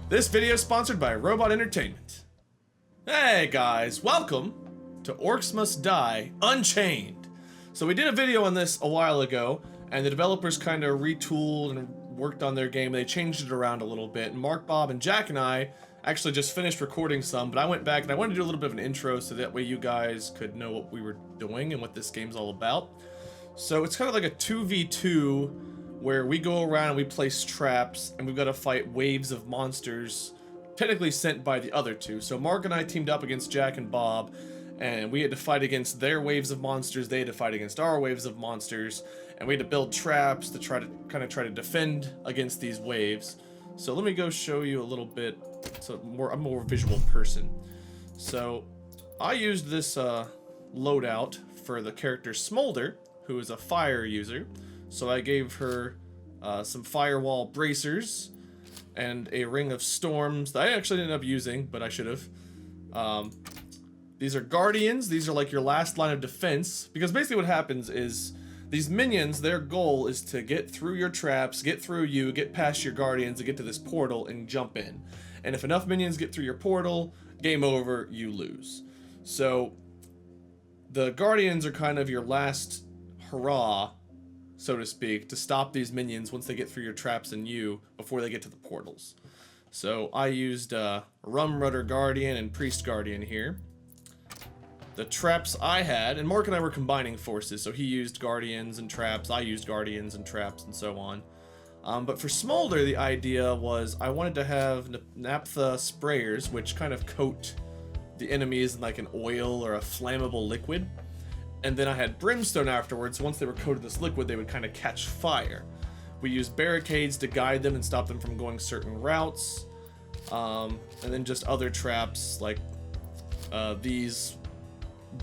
This video is sponsored by Robot Entertainment. Hey guys, welcome to Orcs Must Die Unchained. So we did a video on this a while ago, and the developers kind of retooled and worked on their game. They changed it around a little bit. And Mark, Bob, and Jack and I actually just finished recording some, but I went back and I wanted to do a little bit of an intro so that way you guys could know what we were doing and what this game's all about. So it's kind of like a 2v2 where we go around and we place traps and we've got to fight waves of monsters technically sent by the other two. So Mark and I teamed up against Jack and Bob, and we had to fight against their waves of monsters, they had to fight against our waves of monsters, and we had to build traps to try to defend against these waves. So let me go show you a little bit. So I'm a more visual person. So I used this loadout for the character Smolder, who is a fire user. So I gave her some firewall bracers and a ring of storms that I actually ended up using, but I should have. These are guardians. These are like your last line of defense, because basically what happens is these minions, their goal is to get through your traps, get through you, get past your guardians, and get to this portal and jump in. And if enough minions get through your portal, game over, you lose. So the guardians are kind of your last hurrah, so to speak, to stop these minions once they get through your traps and you before they get to the portals. So I used Rum Rudder Guardian and Priest Guardian here. The traps I had, and Mark and I were combining forces, so he used guardians and traps, I used guardians and traps, and so on. But for Smolder, the idea was I wanted to have naphtha sprayers, which kind of coat the enemies in like an oil or a flammable liquid. And then I had brimstone afterwards. Once they were coated in this liquid, they would kind of catch fire. We used barricades to guide them and stop them from going certain routes. And then just other traps like these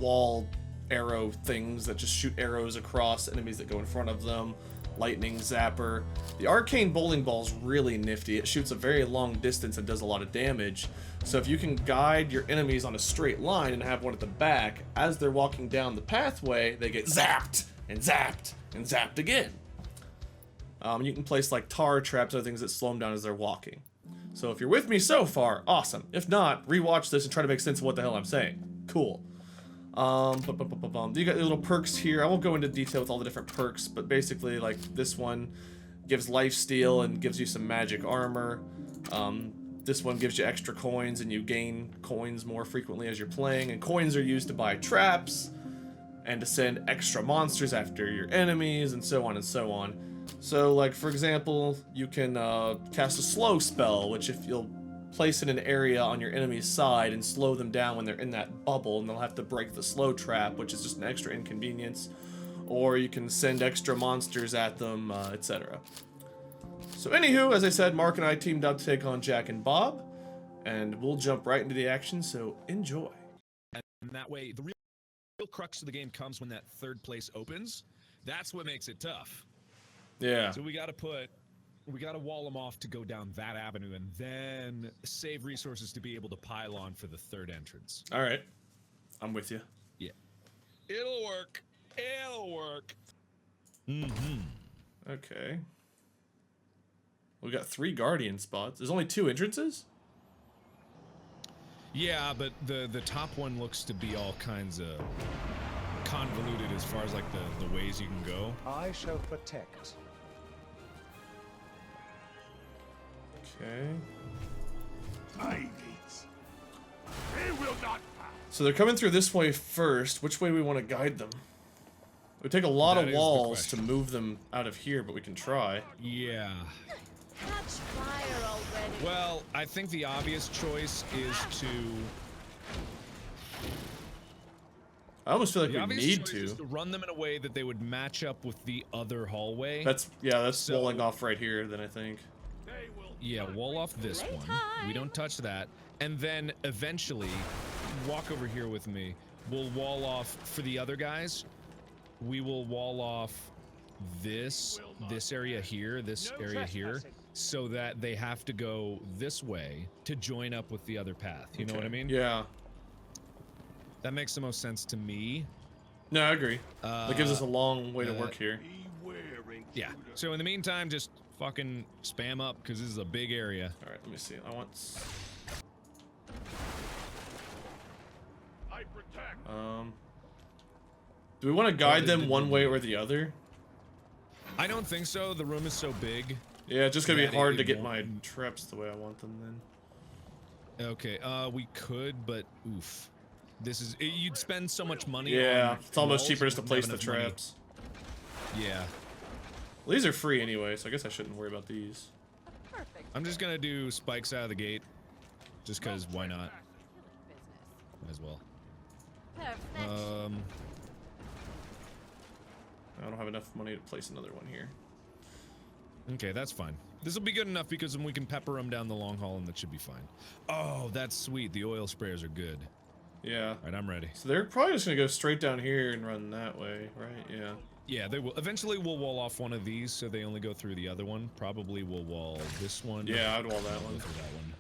wall arrow things that just shoot arrows across enemies that go in front of them. Lightning zapper. The arcane bowling ball is really nifty. It shoots a very long distance and does a lot of damage. So if you can guide your enemies on a straight line and have one at the back, as they're walking down the pathway, they get zapped and zapped and zapped again. You can place like tar traps or things that slow them down as they're walking. So if you're with me so far, awesome. If not, rewatch this and try to make sense of what the hell I'm saying. Cool. You got the little perks here. I won't go into detail with all the different perks, but basically like this one gives lifesteal and gives you some magic armor. This one gives you extra coins and you gain coins more frequently as you're playing, and coins are used to buy traps and to send extra monsters after your enemies and so on and so on. So like for example, you can cast a slow spell, which if you'll place in an area on your enemy's side and slow them down when they're in that bubble, and they'll have to break the slow trap, which is just an extra inconvenience. Or you can send extra monsters at them, etc. So anywho, as I said, Mark and I teamed up to take on Jack and Bob, and we'll jump right into the action, so enjoy. And that way, the real crux of the game comes when that third place opens. That's what makes it tough. Yeah. So we got to wall them off to go down that avenue and then save resources to be able to pile on for the third entrance. All right. I'm with you. Yeah. It'll work. It'll work. Mm-hmm. Okay. We got 3 guardian spots. There's only 2 entrances? Yeah, but the top one looks to be all kinds of convoluted as far as like the ways you can go. I shall protect. Okay. My gates. They will not pass. So they're coming through this way first. Which way do we want to guide them? It would take a lot of walls to move them out of here, but we can try. Yeah. Catch fire already. Well, I think the obvious choice is to... I almost feel like The we obvious need choice to. is to run them in a way that they would match up with the other hallway. That's rolling off right here, then I think. Yeah, wall off this one. We don't touch that. And then eventually, walk over here with me. We'll wall off for the other guys. We will wall off this area here, this area here, so that they have to go this way to join up with the other path. You know what I mean? Yeah. That makes the most sense to me. No, I agree. That gives us a long way to work here. Yeah. So in the meantime, just fucking spam up because this is a big area. All right, let me see. I want. I protect. Do we want to guide them one way or the other? I don't think so. The room is so big. Yeah, it's just gonna be That hard it to get my won't- traps the way I want them then. Okay, we could, but oof. This is you'd spend so much money. Yeah, on it's almost walls, cheaper just to you place wouldn't the have enough money. traps. Yeah. Well, these are free anyway, so I guess I shouldn't worry about these. Perfect. I'm just gonna do spikes out of the gate. Just cause why not? Business. Might as well. Perfect. I don't have enough money to place another one here. Okay, that's fine. This will be good enough because then we can pepper them down the long haul and that should be fine. Oh, that's sweet. The oil sprayers are good. Yeah. Alright, I'm ready. So they're probably just gonna go straight down here and run that way, right? Yeah. Yeah, they will. Eventually we'll wall off one of these so they only go through the other one. Probably we'll wall this one. Yeah, I'd wall that Go one. through that one.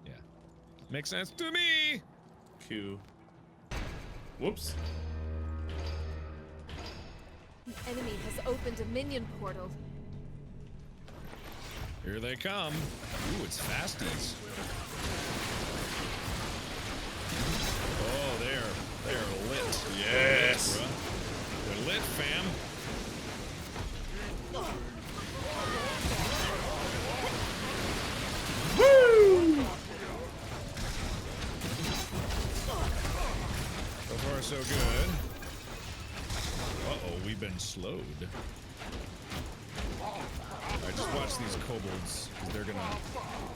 Yeah. Makes sense to me! Q. Whoops. The enemy has opened a minion portal. Here they come. Ooh, it's fasties. Oh, they're lit. Yes. They're lit, bruh. They're lit, fam. Woo! So far, so good. Uh-oh, we've been slowed. Alright, just watch these kobolds, because they're gonna...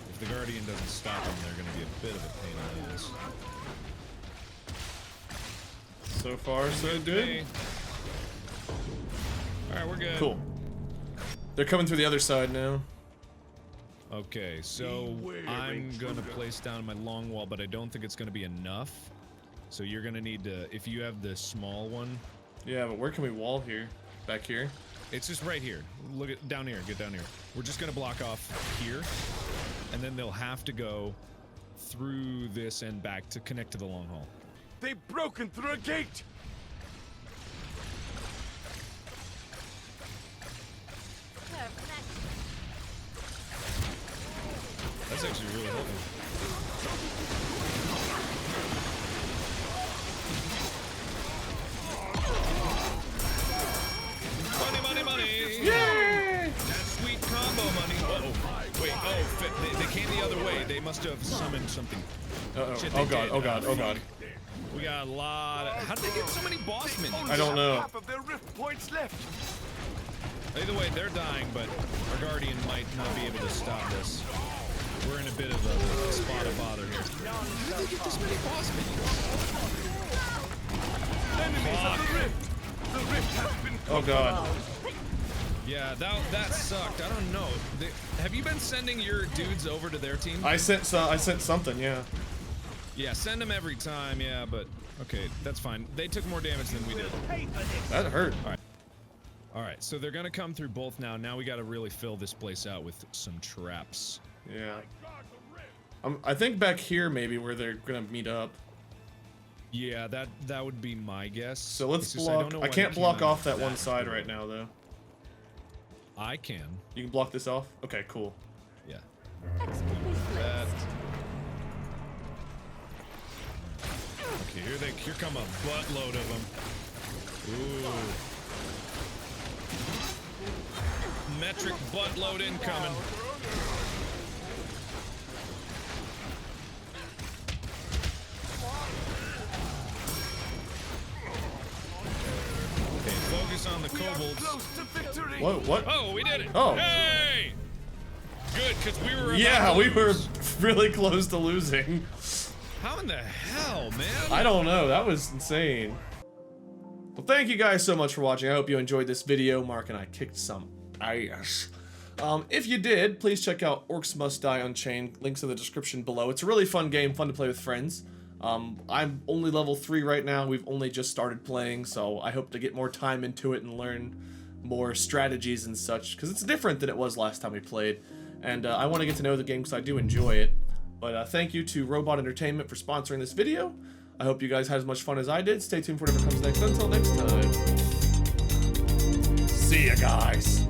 If the Guardian doesn't stop them, they're gonna be a bit of a pain in the ass. So far, so good. Alright, we're good. Cool. They're coming through the other side now. Okay, so I'm gonna place down my long wall, but I don't think it's gonna be enough. So you're gonna need to, if you have the small one, Yeah, but where can we wall here? Back here? it's just right here. Look at down here. Get down here. We're just gonna block off here, and then they'll have to go through this and back to connect to the long haul. They've broken through a gate. Perfect. That's actually really helpful. Money, money, money! Yay! That sweet combo money. Uh-oh. Wait, oh, they came the other way. They must have summoned something. Uh-oh. Shit, Oh they god, did. oh god, oh god. We got a lot of... How did they get so many boss minions? I don't know. Half of their rift points left. Either way, they're dying, but our Guardian might not be able to stop this. We're in a bit of a spot of bother here. How did they get this many boss minions? Enemies of the rift. The rift has been Oh god. Yeah, that sucked. I don't know. Have you been sending your dudes over to their team? I sent something, yeah. Yeah, send them every time, yeah, but... Okay, that's fine. They took more damage than we did. That hurt. Alright, so they're gonna come through both now. Now we gotta really fill this place out with some traps. Yeah. I think back here maybe where they're gonna meet up. Yeah, that would be my guess. So let's It's just I don't block. know I why can't they block came out off that one that side door. right now though. I can. You can block this off? Okay, cool. Yeah. Expertly That. placed. Okay, here come a buttload of them. Ooh. Metric buttload incoming. Okay, focus on the kobolds. Close to victory. Whoa, what? Oh, we did it! Oh. Hey! Good, because we were about Yeah, to we were lose. really close to losing. How in the hell, man? I don't know, that was insane. Well, thank you guys so much for watching. I hope you enjoyed this video. Mark and I kicked some ass. If you did, please check out Orcs Must Die Unchained. Links in the description below. It's a really fun game, fun to play with friends. I'm only level 3 right now. We've only just started playing, so I hope to get more time into it and learn more strategies and such, because it's different than it was last time we played. And I want to get to know the game because I do enjoy it. But thank you to Robot Entertainment for sponsoring this video. I hope you guys had as much fun as I did. Stay tuned for whatever comes next. Until next time. See ya, guys.